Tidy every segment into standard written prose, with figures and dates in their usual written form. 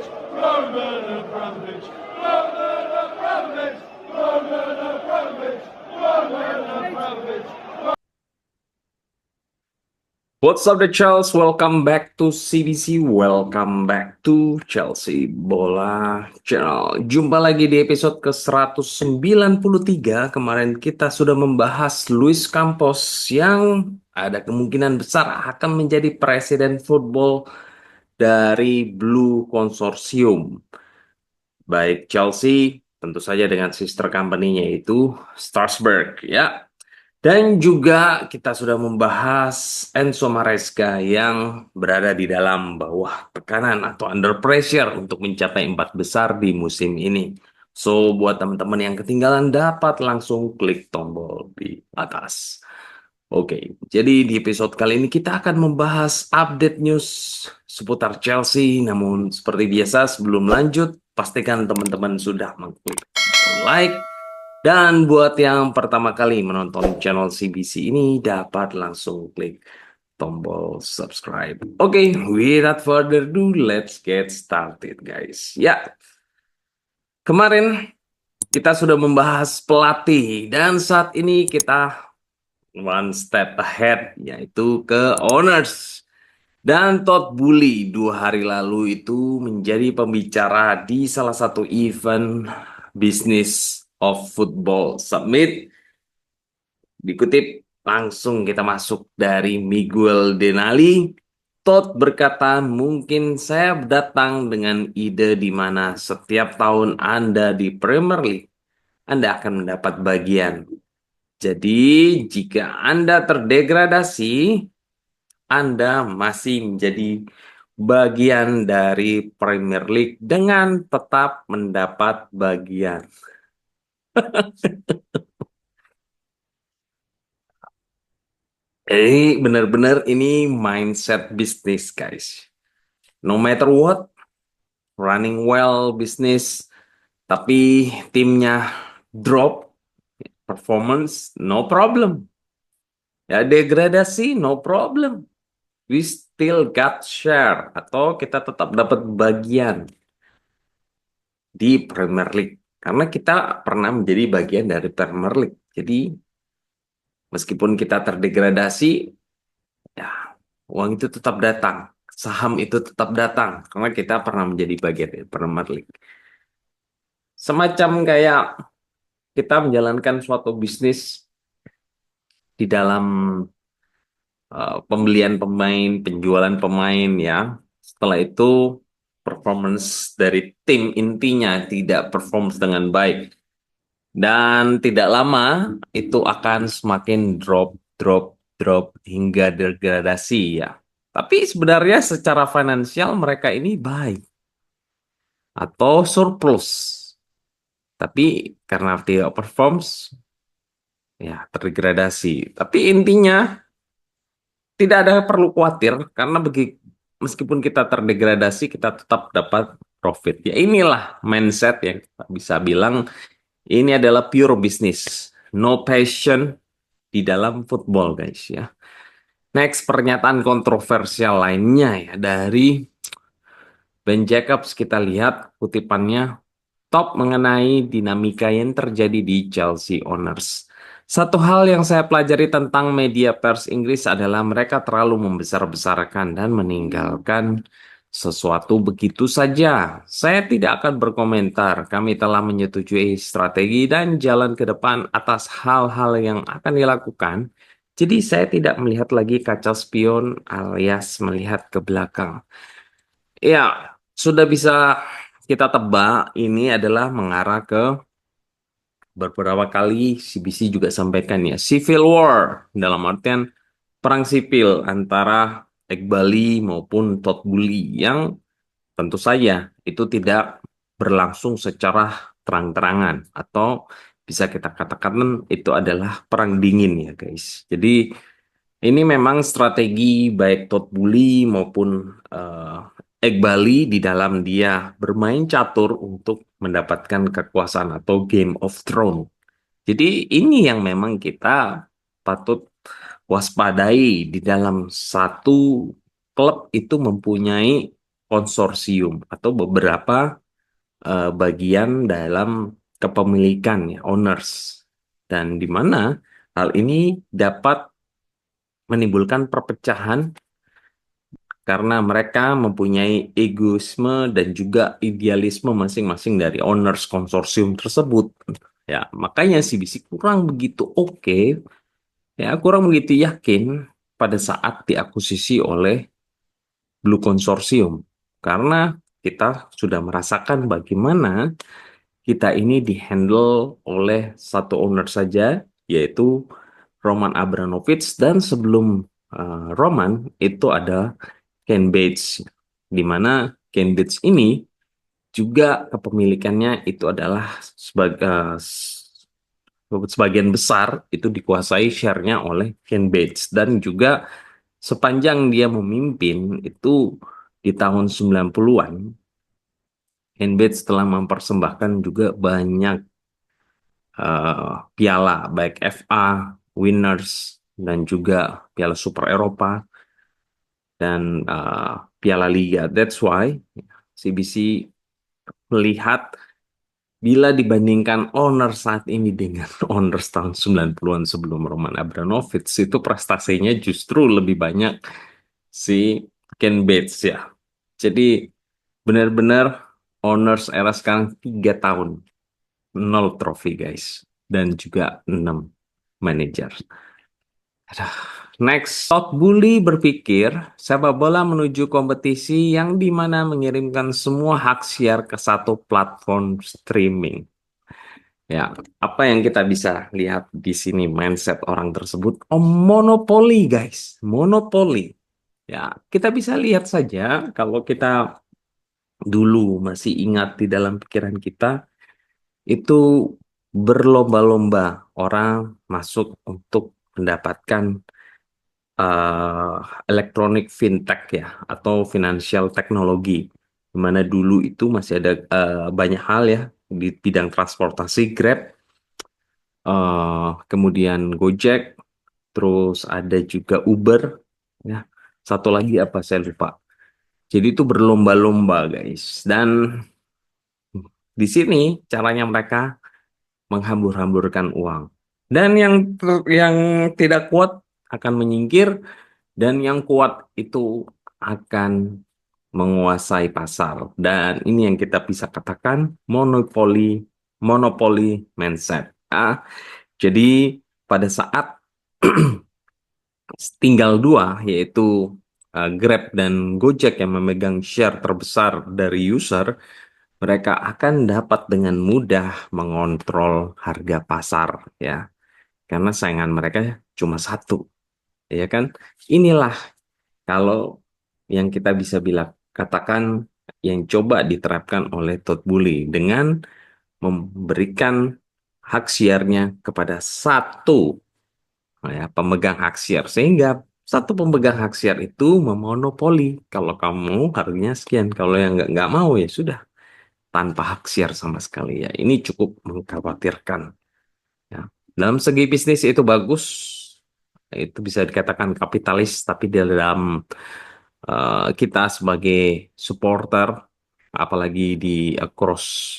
Abramovich, Roman Abramovich, Roman Abramovich, Roman Abramovich, Roman Abramovich. What's up the Chelsea? Welcome back to CBC. Welcome back to Chelsea Bola Channel. Jumpa lagi di episode ke-193. Kemarin kita sudah membahas Luis Campos yang ada kemungkinan besar akan menjadi presiden football dari Blue Consortium. Baik Chelsea, tentu saja dengan sister company-nya yaitu Strasbourg ya. Dan juga kita sudah membahas Enzo Maresca yang berada di dalam bawah tekanan atau under pressure untuk mencapai 4 besar di musim ini. So, buat teman-teman yang ketinggalan dapat langsung klik tombol di atas. Oke, jadi di episode kali ini kita akan membahas update news seputar Chelsea. Namun seperti biasa sebelum lanjut, pastikan teman-teman sudah mengklik like. Dan buat yang pertama kali menonton channel CBC ini dapat langsung klik tombol subscribe. Oke, without further ado, let's get started guys. Ya, kemarin kita sudah membahas pelatih dan saat ini kita one step ahead yaitu ke owners. Dan Todd Boehly 2 hari lalu itu menjadi pembicara di salah satu event Business of Football Summit. Dikutip langsung kita masuk dari Miguel Denali. Todd berkata, mungkin saya datang dengan ide di mana setiap tahun Anda di Premier League, Anda akan mendapat bagian. Jadi, jika Anda terdegradasi, Anda masih menjadi bagian dari Premier League dengan tetap mendapat bagian. Benar-benar ini mindset bisnis, guys. No matter what, running well bisnis, tapi timnya drop performance, no problem. Ya degradasi, no problem. We still got share atau kita tetap dapat bagian di Premier League karena kita pernah menjadi bagian dari Premier League. Jadi meskipun kita terdegradasi, ya uang itu tetap datang, saham itu tetap datang karena kita pernah menjadi bagian dari Premier League. Semacam kayak kita menjalankan suatu bisnis di dalam pembelian pemain, penjualan pemain ya. Setelah itu performance dari tim intinya tidak perform dengan baik. Dan tidak lama itu akan semakin drop hingga degradasi ya. Tapi sebenarnya secara finansial mereka ini baik atau surplus. Tapi karena tidak performs ya terdegradasi. Tapi intinya tidak ada perlu khawatir karena meskipun kita terdegradasi kita tetap dapat profit. Ya inilah mindset yang kita bisa bilang ini adalah pure business, no passion di dalam football guys ya. Next pernyataan kontroversial lainnya ya dari Ben Jacobs, kita lihat kutipannya top mengenai dinamika yang terjadi di Chelsea owners. Satu hal yang saya pelajari tentang media pers Inggris adalah mereka terlalu membesar-besarkan dan meninggalkan sesuatu begitu saja. Saya tidak akan berkomentar. Kami telah menyetujui strategi dan jalan ke depan atas hal-hal yang akan dilakukan. Jadi saya tidak melihat lagi kaca spion alias melihat ke belakang. Ya, sudah bisa kita tebak ini adalah mengarah ke beberapa kali CBC juga sampaikan ya, civil war dalam artian perang sipil antara Eghbali maupun Todd Boehly yang tentu saja itu tidak berlangsung secara terang-terangan atau bisa kita katakan itu adalah perang dingin ya guys. Jadi ini memang strategi baik Todd Boehly maupun Eghbali di dalam dia bermain catur untuk mendapatkan kekuasaan atau Game of Thrones. Jadi ini yang memang kita patut waspadai di dalam satu klub itu mempunyai konsorsium atau beberapa bagian dalam kepemilikan ya, owners. Dan di mana hal ini dapat menimbulkan perpecahan karena mereka mempunyai egoisme dan juga idealisme masing-masing dari owners konsorsium tersebut. Ya, makanya CBC kurang begitu oke, ya kurang begitu yakin pada saat diakuisisi oleh Blue Consortium. Karena kita sudah merasakan bagaimana kita ini dihandle oleh satu owner saja, yaitu Roman Abramovich, dan sebelum Roman itu ada Ken Bates, di mana Ken Bates ini juga kepemilikannya itu adalah sebagian besar itu dikuasai share-nya oleh Ken Bates, dan juga sepanjang dia memimpin itu di tahun 90-an, Ken Bates telah mempersembahkan juga banyak piala baik FA, Winners, dan juga Piala Super Eropa dan Piala Liga. That's why CBC melihat bila dibandingkan owner saat ini dengan owner tahun 90-an sebelum Roman Abramovich, itu prestasinya justru lebih banyak si Ken Bates ya. Jadi benar-benar owners era sekarang 3 tahun, 0 trofi guys. Dan juga 6 manajer. Next, Todd Boehly berpikir sepak bola menuju kompetisi yang dimana mengirimkan semua hak siar ke satu platform streaming. Ya, apa yang kita bisa lihat di sini mindset orang tersebut? Oh, monopoli guys, monopoli. Ya, kita bisa lihat saja kalau kita dulu masih ingat di dalam pikiran kita itu berlomba-lomba orang masuk untuk mendapatkan eh, elektronik fintech ya atau financial teknologi, di mana dulu itu masih ada banyak hal ya di bidang transportasi Grab, kemudian Gojek, terus ada juga Uber ya, satu lagi apa saya lupa. Jadi itu berlomba-lomba guys, dan di sini caranya mereka menghambur-hamburkan uang, dan yang tidak kuat akan menyingkir, dan yang kuat itu akan menguasai pasar. Dan ini yang kita bisa katakan monopoli monopoli mindset. Jadi pada saat tinggal dua, yaitu Grab dan Gojek yang memegang share terbesar dari user, mereka akan dapat dengan mudah mengontrol harga pasar ya, karena saingan mereka cuma satu, ya kan? Inilah kalau yang kita bisa bilang katakan yang coba diterapkan oleh Todd Boehly dengan memberikan hak siarnya kepada satu ya, pemegang hak siar, sehingga satu pemegang hak siar itu memonopoli. Kalau kamu harganya sekian, kalau yang nggak mau ya sudah, tanpa hak siar sama sekali ya. Ini cukup mengkhawatirkan ya. Dalam segi bisnis itu bagus, itu bisa dikatakan kapitalis, tapi dalam kita sebagai supporter, apalagi di across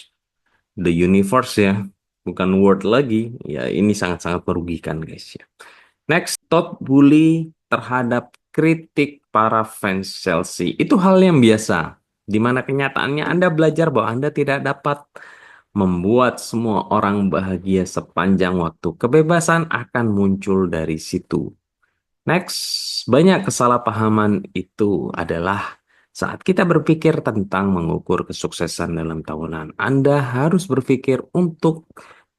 the universe ya, bukan world lagi, ya ini sangat-sangat merugikan guys ya. Next, Todd Boehly terhadap kritik para fans Chelsea. Itu hal yang biasa, di mana kenyataannya Anda belajar bahwa Anda tidak dapat membuat semua orang bahagia sepanjang waktu. Kebebasan akan muncul dari situ. Next, banyak kesalahpahaman itu adalah saat kita berpikir tentang mengukur kesuksesan dalam tahunan. Anda harus berpikir untuk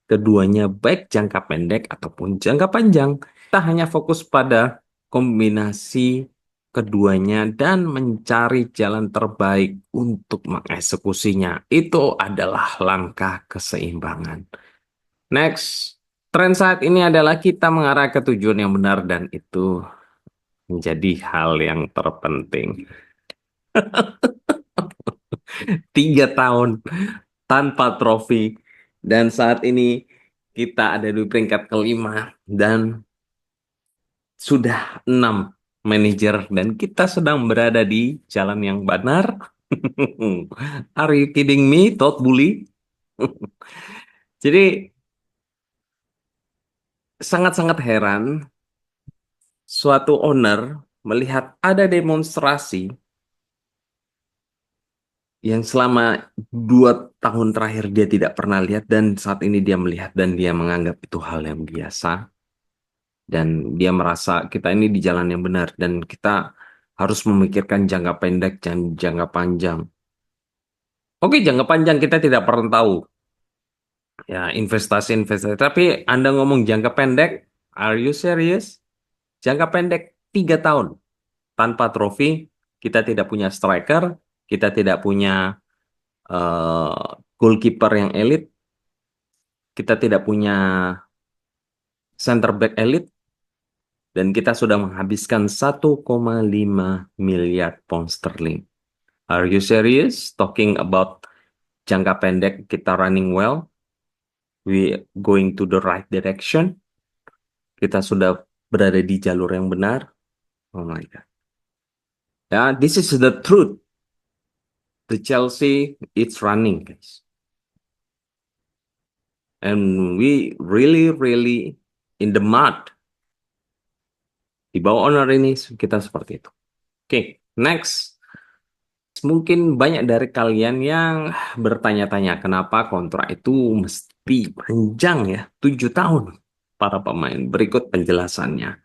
keduanya, baik jangka pendek ataupun jangka panjang. Kita hanya fokus pada kombinasi keduanya dan mencari jalan terbaik untuk mengeksekusinya. Itu adalah langkah keseimbangan. Next, tren saat ini adalah kita mengarah ke tujuan yang benar, dan itu menjadi hal yang terpenting. 3 tahun tanpa trofi, dan saat ini kita ada di peringkat kelima dan sudah 6 manajer, dan kita sedang berada di jalan yang benar. Are you kidding me, Todd Bully? Jadi sangat-sangat heran suatu owner melihat ada demonstrasi yang selama 2 tahun terakhir dia tidak pernah lihat dan saat ini dia melihat dan dia menganggap itu hal yang biasa dan dia merasa kita ini di jalan yang benar dan kita harus memikirkan jangka pendek dan jangka panjang. Oke, jangka panjang kita tidak pernah tahu ya investasi-investasi. Tapi Anda ngomong jangka pendek, are you serious? Jangka pendek 3 tahun tanpa trofi, kita tidak punya striker, kita tidak punya goalkeeper yang elit, kita tidak punya center back elit, dan kita sudah menghabiskan 1,5 miliar pound sterling. Are you serious? Talking about jangka pendek kita running well, we going to the right direction, kita sudah berada di jalur yang benar. Oh my God. Ya, this is the truth. The Chelsea, it's running, guys. And we really, really in the mud. Di bawah owner ini kita seperti itu. Oke, next. Mungkin banyak dari kalian yang bertanya-tanya kenapa kontrak itu mesti panjang ya, 7 tahun para pemain. Berikut penjelasannya.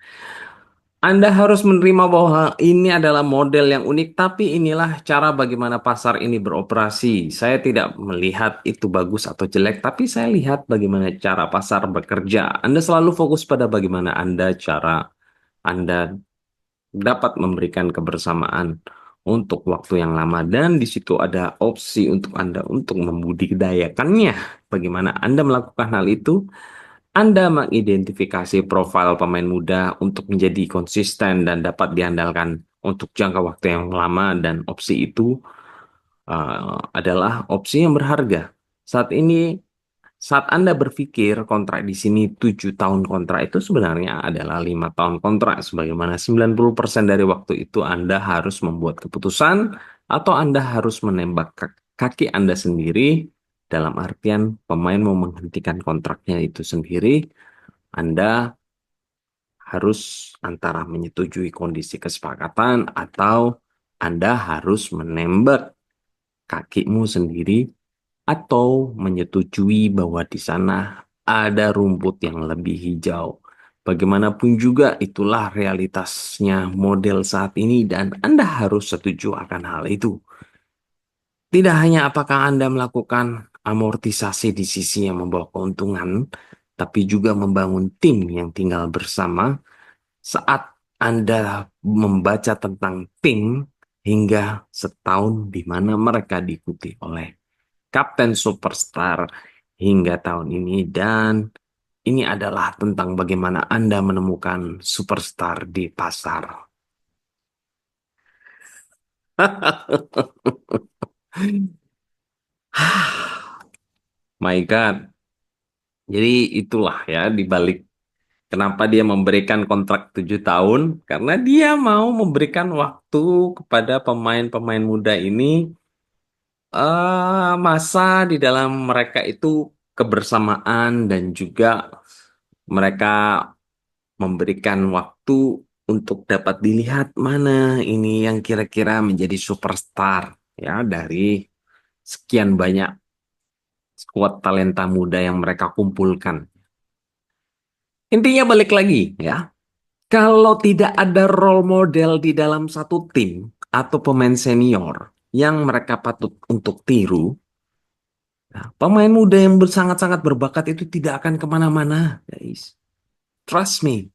Anda harus menerima bahwa ini adalah model yang unik, tapi inilah cara bagaimana pasar ini beroperasi. Saya tidak melihat itu bagus atau jelek, tapi saya lihat bagaimana cara pasar bekerja. Anda selalu fokus pada bagaimana Anda dapat memberikan kebersamaan untuk waktu yang lama, dan di situ ada opsi untuk Anda untuk membudidayakannya. Bagaimana Anda melakukan hal itu? Anda mengidentifikasi profil pemain muda untuk menjadi konsisten dan dapat diandalkan untuk jangka waktu yang lama, dan opsi itu adalah opsi yang berharga. Saat Anda berpikir kontrak di sini 7 tahun kontrak itu sebenarnya adalah 5 tahun kontrak, sebagaimana 90% dari waktu itu Anda harus membuat keputusan atau Anda harus menembak kaki Anda sendiri, dalam artian pemain mau menghentikan kontraknya itu sendiri. Anda harus antara menyetujui kondisi kesepakatan atau Anda harus menembak kakimu sendiri atau menyetujui bahwa di sana ada rumput yang lebih hijau. Bagaimanapun juga itulah realitasnya model saat ini dan Anda harus setuju akan hal itu. Tidak hanya apakah Anda melakukan amortisasi di sisi yang membawa keuntungan, tapi juga membangun tim yang tinggal bersama. Saat Anda membaca tentang tim hingga setahun di mana mereka diikuti oleh Kapten Superstar hingga tahun ini, dan ini adalah tentang bagaimana Anda menemukan superstar di pasar. My God. Jadi itulah ya di balik kenapa dia memberikan kontrak 7 tahun, karena dia mau memberikan waktu kepada pemain-pemain muda ini masa di dalam mereka itu kebersamaan, dan juga mereka memberikan waktu untuk dapat dilihat mana ini yang kira-kira menjadi superstar ya dari sekian banyak skuad talenta muda yang mereka kumpulkan. Intinya balik lagi ya. Kalau tidak ada role model di dalam satu tim atau pemain senior yang mereka patut untuk tiru, nah, pemain muda yang sangat-sangat berbakat itu tidak akan kemana-mana, guys. Trust me,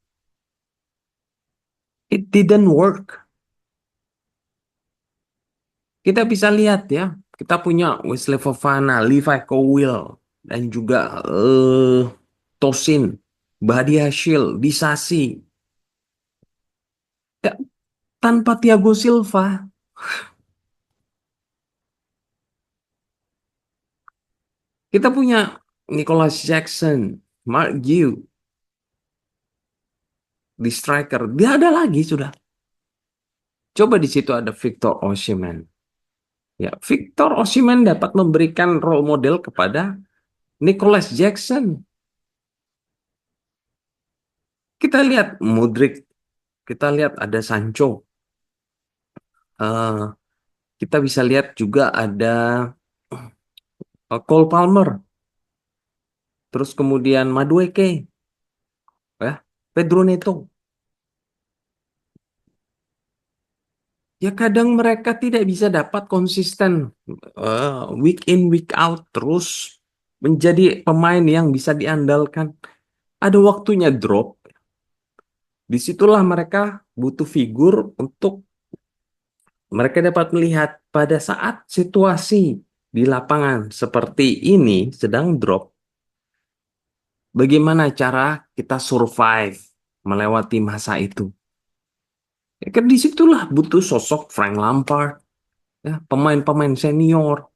it didn't work. Kita bisa lihat ya, kita punya Wesley Fofana, Levi Colwill, dan juga Tosin, Badiashile, Disasi. Ya, tanpa Thiago Silva, kita punya Nicholas Jackson, Mark Gue, di striker. Dia ada lagi sudah. Coba di situ ada Victor Osimhen. Ya, Victor Osimhen dapat memberikan role model kepada Nicholas Jackson. Kita lihat Modric, kita lihat ada Sancho. Eh, kita bisa lihat juga ada Cole Palmer, terus kemudian Madueke, ya, Pedro Neto. Ya kadang mereka tidak bisa dapat konsisten week in week out terus menjadi pemain yang bisa diandalkan. Ada waktunya drop. Disitulah mereka butuh figur untuk mereka dapat melihat pada saat situasi di lapangan seperti ini sedang drop, bagaimana cara kita survive melewati masa itu. Ya, kan disitulah butuh sosok Frank Lampard, ya, pemain-pemain senior.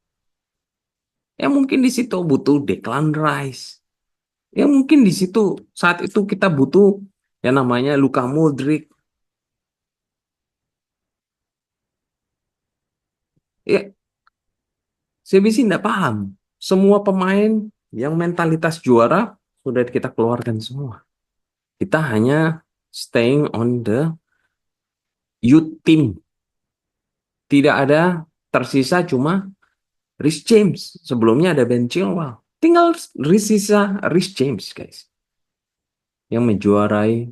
Ya mungkin di situ butuh Declan Rice. Ya mungkin di situ saat itu kita butuh yang namanya Luka Modric. Ya, saya sih tidak paham. Semua pemain yang mentalitas juara sudah kita keluarkan semua. Kita hanya staying on the youth team. Tidak ada tersisa cuma Rhys James. Sebelumnya ada Ben Chilwell. Tinggal sisa Rhys James, guys. Yang menjuarai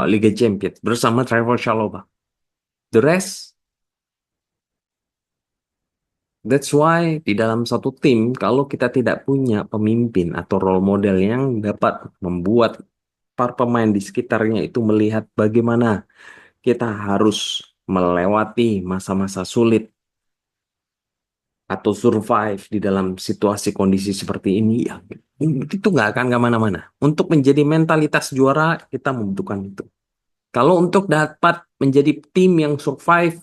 Liga Champions bersama Trevor Chalobah. The rest, that's why di dalam satu tim, kalau kita tidak punya pemimpin atau role model yang dapat membuat para pemain di sekitarnya itu melihat bagaimana kita harus melewati masa-masa sulit atau survive di dalam situasi kondisi seperti ini, ya itu nggak akan kemana-mana. Untuk menjadi mentalitas juara, kita membutuhkan itu. Kalau untuk dapat menjadi tim yang survive,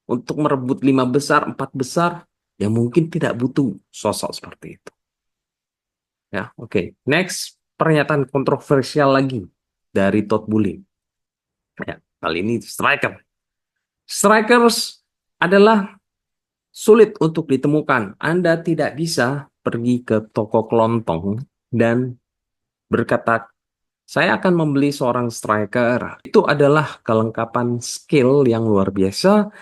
untuk merebut 5 besar, 4 besar, ya mungkin tidak butuh sosok seperti itu. Ya, oke. Next, pernyataan kontroversial lagi dari Todd Boehly. Ya, kali ini striker. Strikers adalah sulit untuk ditemukan. Anda tidak bisa pergi ke toko kelontong dan berkata, saya akan membeli seorang striker. Itu adalah kelengkapan skill yang luar biasa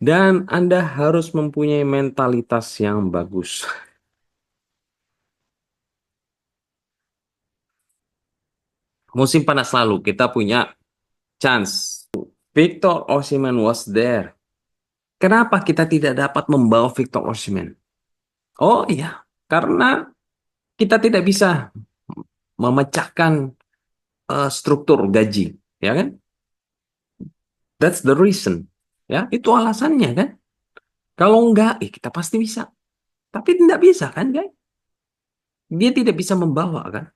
dan Anda harus mempunyai mentalitas yang bagus. Musim panas lalu kita punya chance. Victor Osimhen was there. Kenapa kita tidak dapat membawa Victor Osimhen? Oh iya, karena kita tidak bisa memecahkan struktur gaji, ya kan? That's the reason. Ya, itu alasannya kan? Kalau enggak, kita pasti bisa. Tapi tidak bisa kan, guys? Dia tidak bisa membawa kan?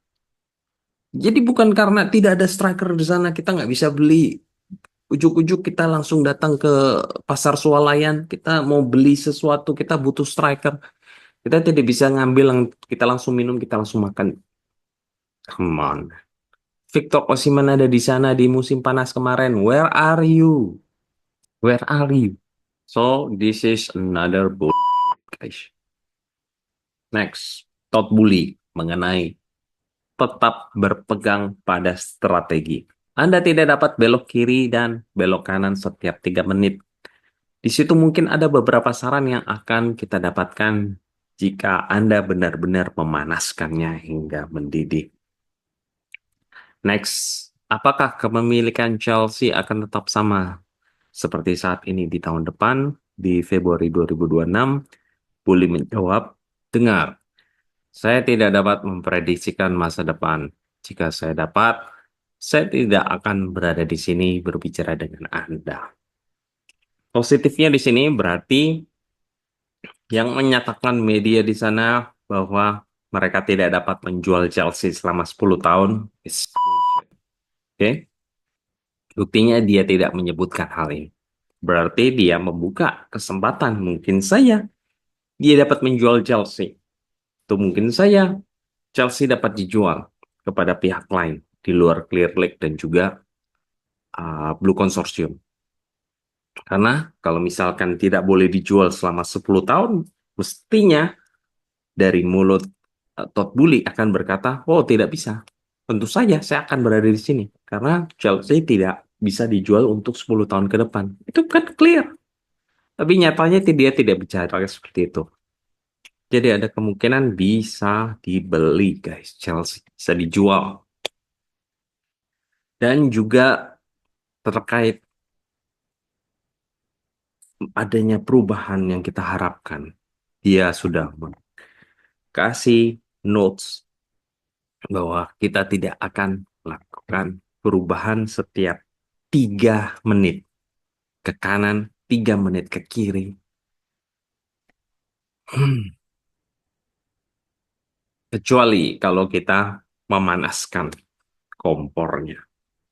Jadi bukan karena tidak ada striker di sana kita nggak bisa beli. Ujuk-ujuk kita langsung datang ke pasar swalayan, kita mau beli sesuatu, kita butuh striker. Kita tidak bisa ngambil yang kita langsung minum, kita langsung makan. Come on. Victor Osimhen ada di sana di musim panas kemarin. Where are you? Where are you? So this is another bullshit, guys. Next, Todd Boehly mengenai tetap berpegang pada strategi. Anda tidak dapat belok kiri dan belok kanan setiap 3 menit. Di situ mungkin ada beberapa saran yang akan kita dapatkan jika Anda benar-benar memanaskannya hingga mendidih. Next, apakah kepemilikan Chelsea akan tetap sama seperti saat ini di tahun depan, di Februari 2026? Boehly menjawab, dengar, saya tidak dapat memprediksikan masa depan. Jika saya dapat, saya tidak akan berada di sini berbicara dengan Anda. Positifnya di sini berarti yang menyatakan media di sana bahwa mereka tidak dapat menjual Chelsea selama 10 tahun is bullshit. Oke? Buktinya dia tidak menyebutkan hal ini. Berarti dia membuka kesempatan. Mungkin saja dia dapat menjual Chelsea. Atau mungkin saja Chelsea dapat dijual kepada pihak lain di luar Clear Lake dan juga Blue Consortium. Karena kalau misalkan tidak boleh dijual selama 10 tahun, mestinya dari mulut Todd Boehly akan berkata, oh tidak bisa. Tentu saja saya akan berada di sini. Karena Chelsea tidak bisa dijual untuk 10 tahun ke depan. Itu kan clear. Tapi nyatanya dia tidak bicara seperti itu. Jadi ada kemungkinan bisa dibeli guys. Chelsea bisa dijual. Dan juga terkait adanya perubahan yang kita harapkan. Dia sudah kasih notes bahwa kita tidak akan melakukan perubahan setiap 3 menit ke kanan, 3 menit ke kiri. Kecuali kalau kita memanaskan kompornya,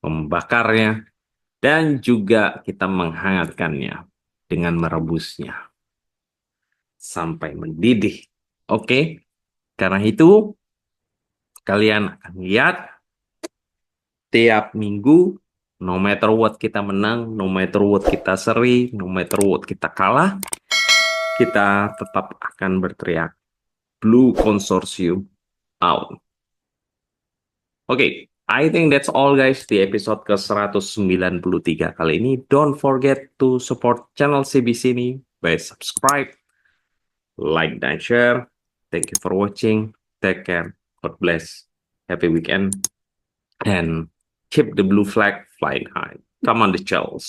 membakarnya, dan juga kita menghangatkannya dengan merebusnya sampai mendidih. Oke, karena itu kalian akan lihat tiap minggu, no matter what kita menang, no matter what kita seri, no matter what kita kalah, kita tetap akan berteriak Blue Consortium out. Oke, I think that's all guys di episode ke-193 kali ini. Don't forget to support channel CBC ini by subscribe, like, dan share. Thank you for watching. Take care. God bless. Happy weekend. And keep the blue flag flying high. Come on the Chels.